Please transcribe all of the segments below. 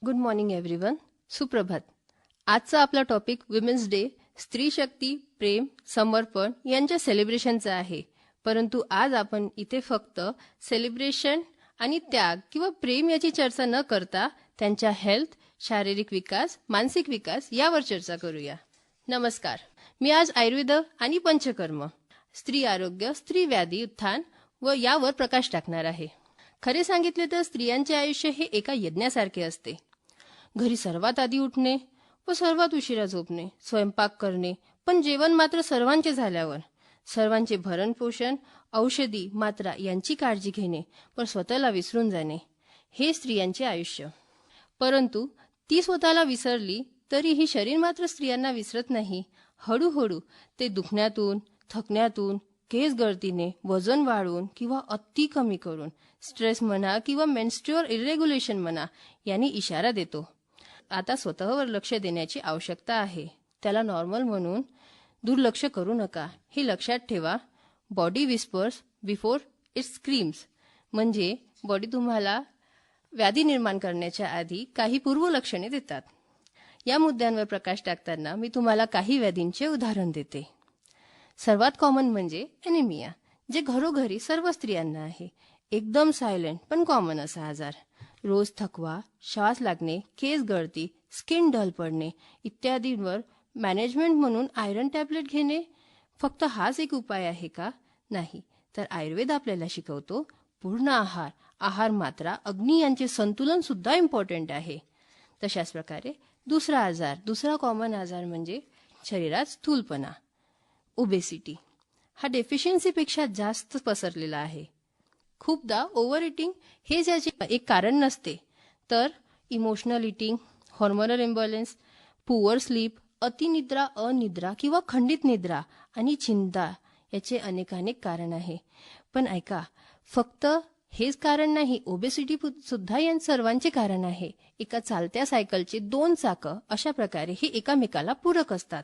Good morning everyone. सुप्रभात. आजचा आपला टॉपिक विमेन्स डे, स्त्री शक्ती, प्रेम, समर्पण यांच्या सेलिब्रेशनचा आहे. परंतु आज आपण इथे फक्त सेलिब्रेशन आणि त्याग किंवा प्रेम याची चर्चा न करता त्यांच्या हेल्थ, शारीरिक विकास, मानसिक विकास यावर चर्चा करूया. नमस्कार. मी आज आयुर्वेद आणि पंचकर्म, स्त्री आरोग्य, स्त्री व्याधी उत्थान व यावर प्रकाश टाकणार आहे. खरे सांगितले तर स्त्रियांचे आयुष्य हे एका यज्ञासारखे असते. घरी सर्वात आधी उठणे व सर्वात उशिरा झोपणे, स्वयंपाक करणे, पण जेवण मात्र सर्वांचे झाल्यावर, सर्वांचे भरण पोषण, औषधी, मात्रा यांची काळजी घेणे, पण स्वतःला विसरून जाणे, हे स्त्रियांचे आयुष्य. परंतु ती स्वतःला विसरली तरीही शरीर मात्र स्त्रियांना विसरत नाही. हळूहळू ते दुखण्यातून, थकण्यातून, केस गळतीने, वजन वाढवून किंवा अति कमी करून, स्ट्रेस म्हणा किंवा मेन्स्ट्रुअल इरेग्युलेशन म्हणा यांनी इशारा देतो. आता स्वतःवर लक्ष देण्याची आवश्यकता आहे. त्याला नॉर्मल म्हणून दुर्लक्ष करू नका. हे लक्षात ठेवा. Body whispers before it screams. म्हणजे बॉडी तुम्हाला व्याधी निर्माण करण्याच्या आधी काही पूर्वलक्षणे देतात. या मुद्द्यांवर प्रकाश टाकताना मी तुम्हाला काही व्याधींचे उदाहरण देते. सर्वात कॉमन म्हणजे एनिमिया, जे घरोघरी सर्व स्त्रियांना आहे. एकदम सायलेंट पण कॉमन असा आजार. रोज थकवा, श्वास लागणे, केस गळती, स्किन डल पडणे इत्यादींवर मॅनेजमेंट म्हणून आयरन टॅबलेट घेणे फक्त हाच एक उपाय आहे का? नाही. तर आयुर्वेद आपल्याला शिकवतो पूर्ण आहार, आहार मात्रा, अग्नी यांचे संतुलन सुद्धा इम्पॉर्टंट आहे. तशाच प्रकारे दुसरा कॉमन आजार म्हणजे शरीरात स्थूलपणा, ओबेसिटी. हा डेफिशियन्सीपेक्षा जास्त पसरलेला आहे. खूपदा ओव्हर इटिंग हेच याचे एक कारण नसते, तर emotional eating, hormonal imbalance, poor sleep, अतिनिद्रा, अनिद्रा किंवा खंडित निद्रा आणि चिंता याचे अनेकानेक कारण आहे. पण ऐका, फक्त हेच कारण नाही, ओबेसिटी सुद्धा या सर्वांचे कारण आहे. एका चालत्या सायकलचे 2 चाकं अशा प्रकारे हे एकमेकाला पूरक असतात.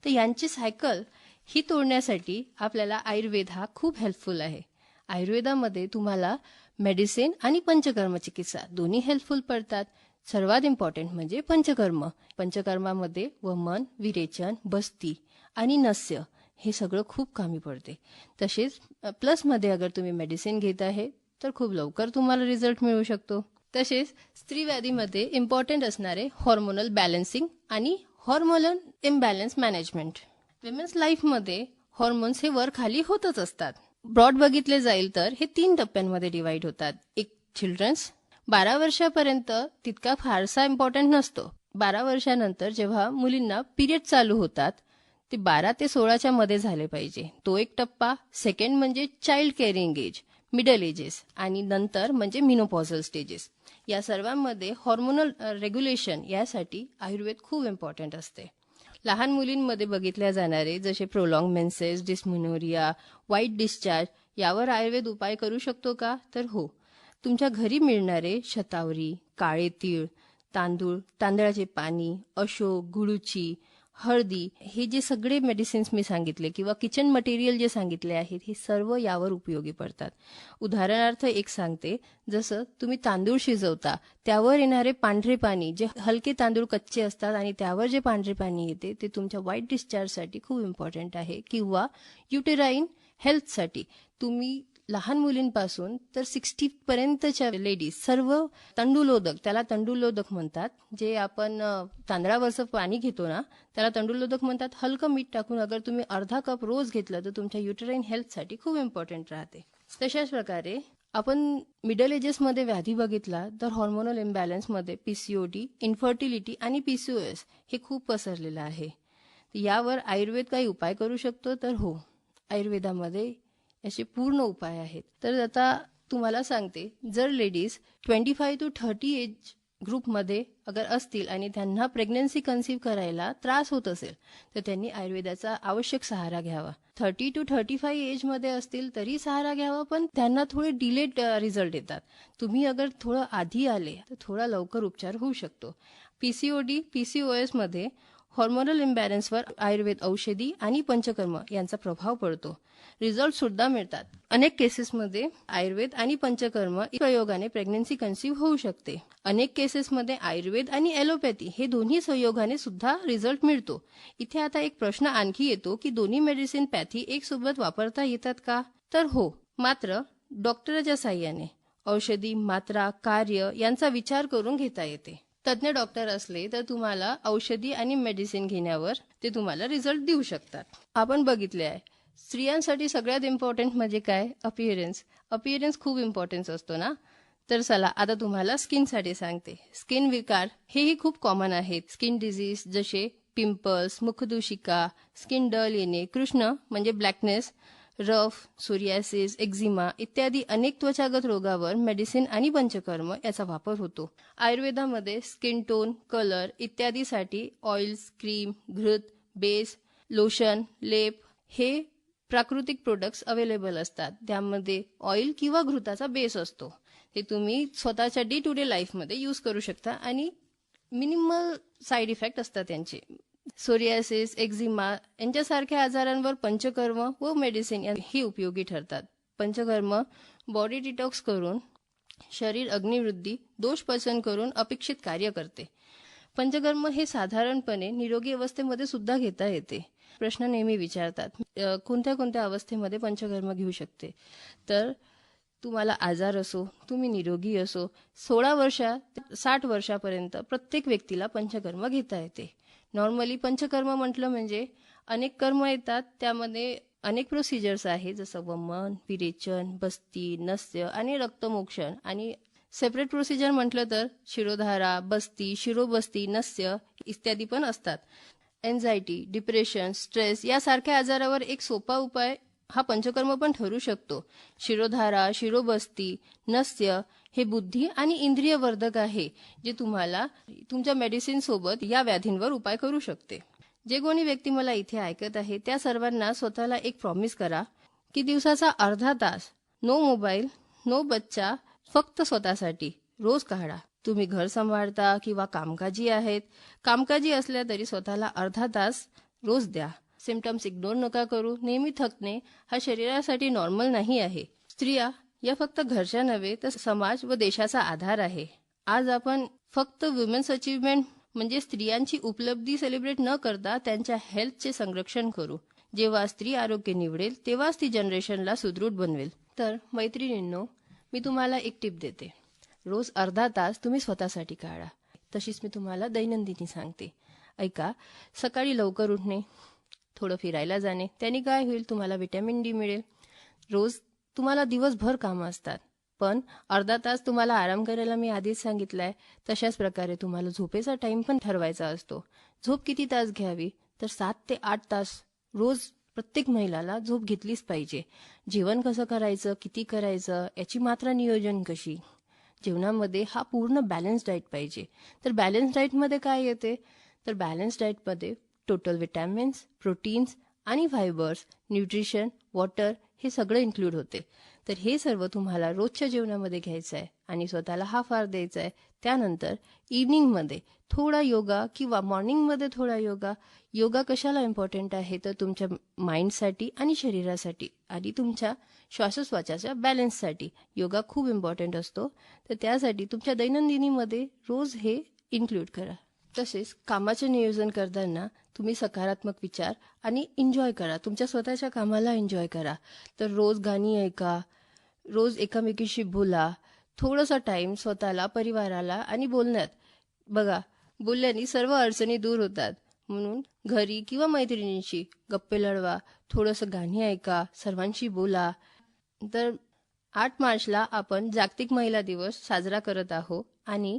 तर यांची सायकल ही तोडण्यासाठी आपल्याला आयुर्वेद हा खूप हेल्पफुल आहे. आयुर्वेदामध्ये तुम्हाला मेडिसिन आणि पंचकर्म चिकित्सा दोन्ही हेल्पफुल पडतात. सर्वात इम्पॉर्टंट म्हणजे पंचकर्म. पंचकर्मामध्ये वमन, विरेचन, बस्ती आणि नस्य हे सगळं खूप कामी पडते. तसेच प्लसमध्ये अगर तुम्ही मेडिसिन घेत आहे तर खूप लवकर तुम्हाला रिझल्ट मिळू शकतो. तसेच स्त्रीव्याधीमध्ये इम्पॉर्टंट असणारे हॉर्मोनल बॅलन्सिंग आणि हॉर्मोनल इम्बॅलन्स मॅनेजमेंट. विमेन्स लाईफमध्ये हॉर्मोन्स हे वर खाली होतच असतात. ब्रॉड बघितले जाईल तर हे 3 टप्प्यांमध्ये डिवाइड होतात. एक चिल्ड्रन्स, 12 वर्षापर्यंत तितका फारसा इम्पॉर्टंट नसतो. 12 वर्षानंतर जेव्हा मुलींना पिरियड चालू होतात ते 12 ते 16च्या मध्ये झाले पाहिजे, तो एक टप्पा. सेकंड म्हणजे child caring age, middle ages आणि नंतर म्हणजे मिनोपॉझल स्टेजेस. या सर्वांमध्ये हॉर्मोनल रेग्युलेशन यासाठी आयुर्वेद खूप इम्पॉर्टंट असते. लहान मुलींमध्ये बघितल्या जाणारे जसे prolong menses, dysmenorrhea, white discharge यावर आयुर्वेद उपाय करू शकतो का? तर हो. तुमच्या घरी मिळणारे शतावरी, काळे तीळ, तांदूळ, तांदळाचे पाणी, अशोक, गुळूची, हळदी हे जे सगळे मेडिसिन्स मी सांगितले किंवा किचन मटेरियल जे सांगितले आहेत हे सर्व यावर उपयोगी पडतात. उदाहरणार्थ एक सांगते, जसं तुम्ही तांदूळ शिजवता त्यावर येणारे पांढरे पाणी, जे हलके तांदूळ कच्चे असतात आणि त्यावर जे पांढरे पाणी येते ते तुमच्या व्हाईट डिस्चार्जसाठी खूप इम्पॉर्टंट आहे. किंवा युटेराईन हेल्थसाठी तुम्ही लहान मुलींपासून तर 60 पर्यंतच्या लेडीज सर्व तंडुलोदक, त्याला तंडुलोदक म्हणतात, जे आपण तांदळावरचं पाणी घेतो ना त्याला तंडुलोदक म्हणतात. हलकं मीठ टाकून अगर तुम्ही अर्धा कप रोज घेतलं तर तुमच्या युटेराईन हेल्थसाठी खूप इम्पॉर्टंट राहते. तशाच प्रकारे आपण मिडल एजेसमध्ये व्याधी बघितला तर हॉर्मोनल इम्बॅलन्समध्ये पीसीओडी, इन्फर्टिलिटी आणि पीसीओएस हे खूप पसरलेलं आहे. यावर आयुर्वेद काही उपाय करू शकतो? तर हो, आयुर्वेदामध्ये याचे पूर्ण उपाय आहेत. तर आता तुम्हाला सांगते, जर लेडीज 25 to 30 एज ग्रुपमध्ये अगर असतील आणि त्यांना प्रेग्नन्सी कन्सीव्ह करायला त्रास होत असेल तर त्यांनी आयुर्वेदाचा आवश्यक सहारा घ्यावा. 30 to 35 एजमध्ये असतील तरी सहारा घ्यावा, पण त्यांना थोडे डिलेड रिझल्ट येतात. तुम्ही अगर थोडं आधी आले तर थोडा लवकर उपचार होऊ शकतो. पीसीओडी, पीसीओएस मध्ये हॉर्मोनल इम्बॅलन्सवर आयुर्वेद औषधी आणि पंचकर्म यांचा प्रभाव पडतो. रिझल्ट सुद्धा मिळतात. अनेक केसेसमध्ये आयुर्वेद आणि पंचकर्म प्रयोगाने प्रेग्नन्सी कन्सीव्ह होऊ शकते. अनेक केसेसमध्ये आयुर्वेद आणि ॲलोपॅथी हे दोन्ही संयोगाने सुद्धा रिझल्ट मिळतो. इथे आता एक प्रश्न आणखी येतो की दोन्ही मेडिसिन पॅथी एक सोबत वापरता येतात का? तर हो, मात्र डॉक्टरच्या साह्याने औषधी मात्रा कार्य यांचा विचार करून घेता येते. तज्ञ डॉक्टर असले तर तुम्हाला औषधी आणि मेडिसिन घेण्यावर ते तुम्हाला रिझल्ट देऊ शकतात. आपण बघितले आहे स्त्रियांसाठी सगळ्यात इम्पॉर्टंट म्हणजे काय? अपिअरन्स खूप इम्पॉर्टन्स असतो ना. तर चला आता तुम्हाला स्किनसाठी सांगते. स्किन विकार हेही खूप कॉमन आहेत. स्किन डिझीज जसे पिंपल्स, मुखदूषिका, स्किन डल येणे, कृष्ण म्हणजे ब्लॅकनेस, रफ, सोरियासिस, एक्झिमा इत्यादी अनेक त्वचागत रोगावर मेडिसिन आणि पंचकर्म याचा वापर होतो. आयुर्वेदामध्ये स्किन टोन, कलर इत्यादीसाठी ऑइल्स, क्रीम, घृत, बेस, लोशन, लेप हे प्राकृतिक प्रोडक्ट्स अवेलेबल असतात. त्यामध्ये ऑइल किंवा घृताचा बेस असतो. ते तुम्ही स्वतःच्या डे टू डे लाईफमध्ये यूज करू शकता आणि मिनिमल साईड इफेक्ट असतात त्यांचे. सोरियासिस, एक्झिमा यांच्यासारख्या आजारांवर पंचकर्म व मेडिसिन ही उपयोगी ठरतात. पंचकर्म बॉडी डिटॉक्स करून शरीर अग्निवृद्धी, दोष पचन करून अपेक्षित कार्य करते. पंचकर्म हे साधारणपणे निरोगी अवस्थेमध्ये सुद्धा घेता येते. प्रश्न नेहमी विचारतात कोणत्या कोणत्या अवस्थेमध्ये पंचकर्म घेऊ शकते? तर तुम्हाला आजार असो, तुम्ही निरोगी असो, 16 वर्षात 60 वर्षापर्यंत प्रत्येक व्यक्तीला पंचकर्म घेता येते. नॉर्मली पंचकर्म म्हटलं म्हणजे अनेक कर्म येतात. त्यामध्ये अनेक प्रोसिजर्स आहेत जसं वमन, विरेचन, बस्ती, नस्य आणि रक्तमोक्षण. आणि सेपरेट प्रोसिजर म्हटलं तर शिरोधारा, बस्ती, शिरोबस्ती, नस्य इत्यादी पण असतात. एन्झायटी, डिप्रेशन, स्ट्रेस यासारख्या आजारावर एक सोपा उपाय हा पंचकर्म पण ठरू शकतो. शिरोधारा, शिरोबस्ती, नस्य हे बुद्धी आणि इंद्रियवर्धक आहे जे तुम्हाला तुमच्या मेडिसिन सोबत या व्याधींवर उपाय करू शकते. जे कोणी व्यक्ती मला इथे ऐकत आहे त्या सर्वांना स्वतःला एक प्रॉमिस करा की दिवसाचा अर्धा तास नो मोबाईल, नो बच्चा, फक्त स्वतःसाठी रोज काढा. तुम्ही घर सांभाळता किंवा कामकाजी आहेत, कामकाजी असल्या तरी स्वतःला अर्धा तास रोज द्या. सिम्पटम्स इग्नोर नका करू. नेहमी थकणे हा शरीरासाठी नॉर्मल नाही आहे. स्त्रिया या फक्त घरच्या नव्हे तर समाज व देशाचा आधार आहे. आज आपण फक्त वुमेन्स अचीवमेंट म्हणजे स्त्रियांची उपलब्धी सेलिब्रेट न करता त्यांच्या हेल्थचे संरक्षण करू. जेव्हा स्त्री आरोग्य निवडेल तेव्हाच ती जनरेशनला सुदृढ बनवेल. तर मैत्रिणींनो, मी तुम्हाला एक टिप देते. रोज अर्धा तास तुम्ही स्वतःसाठी काढा. तशीच मी तुम्हाला दैनंदिनी सांगते. ऐका, सकाळी लवकर उठणे, थोडं फिरायला जाणे, त्याने काय होईल तुम्हाला विटॅमिन डी मिळेल. रोज तुम्हाला दिवसभर कामं असतात पण अर्धा तास तुम्हाला आराम करायला मी आधीच सांगितलंय. तशाच प्रकारे तुम्हाला झोपेचा टाइम पण ठरवायचा असतो. झोप किती तास घ्यावी? तर 7 ते 8 तास रोज प्रत्येक महिलाला झोप घेतलीच पाहिजे. जेवण कसं करायचं, किती करायचं, याची मात्रा नियोजन कशी. जेवणामध्ये हा पूर्ण बॅलन्स डाएट पाहिजे. तर बॅलन्स डाएटमध्ये काय येते? तर बॅलन्स डाएटमध्ये टोटल विटॅमिन्स, प्रोटीन्स आणि फायबर्स, न्यूट्रिशन, वॉटर हे सगळं इन्क्लूड होते. तर हे सर्व तुम्हाला रोजच्या जेवणामध्ये घ्यायचं आहे आणि स्वतःला हाफ आवर द्यायचा आहे. त्यानंतर इव्हनिंगमध्ये थोडा योगा किंवा मॉर्निंगमध्ये थोडा योगा. योगा कशाला इम्पॉर्टंट आहे? तर तुमच्या माइंडसाठी आणि शरीरासाठी आणि तुमच्या श्वासोच्छवासाच्या बॅलन्ससाठी योगा खूप इम्पॉर्टंट असतो. तर त्यासाठी तुमच्या दैनंदिनीमध्ये रोज हे इन्क्लूड करा. तसेच कामाचे नियोजन करताना तुम्ही सकारात्मक विचार आणि एन्जॉय करा. तुमच्या स्वतःच्या कामाला एन्जॉय करा. तर रोज गाणी ऐका, रोज एकामेकीशी बोला, थोडासा टाइम स्वतःला, परिवाराला आणि बोलण्यात बघा. बोलल्याने सर्व अडचणी दूर होतात. म्हणून घरी किंवा मैत्रिणींशी गप्पे लढवा, थोडंसं गाणी ऐका, सर्वांशी बोला. तर 8 मार्चला आपण जागतिक महिला दिवस साजरा करत आहोत आणि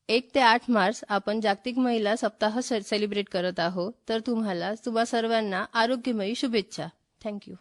1 ते 8 मार्च आपण जागतिक महिला सप्ताह सेलिब्रेट करत आहोत. तर तुम्हा सर्वांना आरोग्यमयी शुभेच्छा. थँक्यू.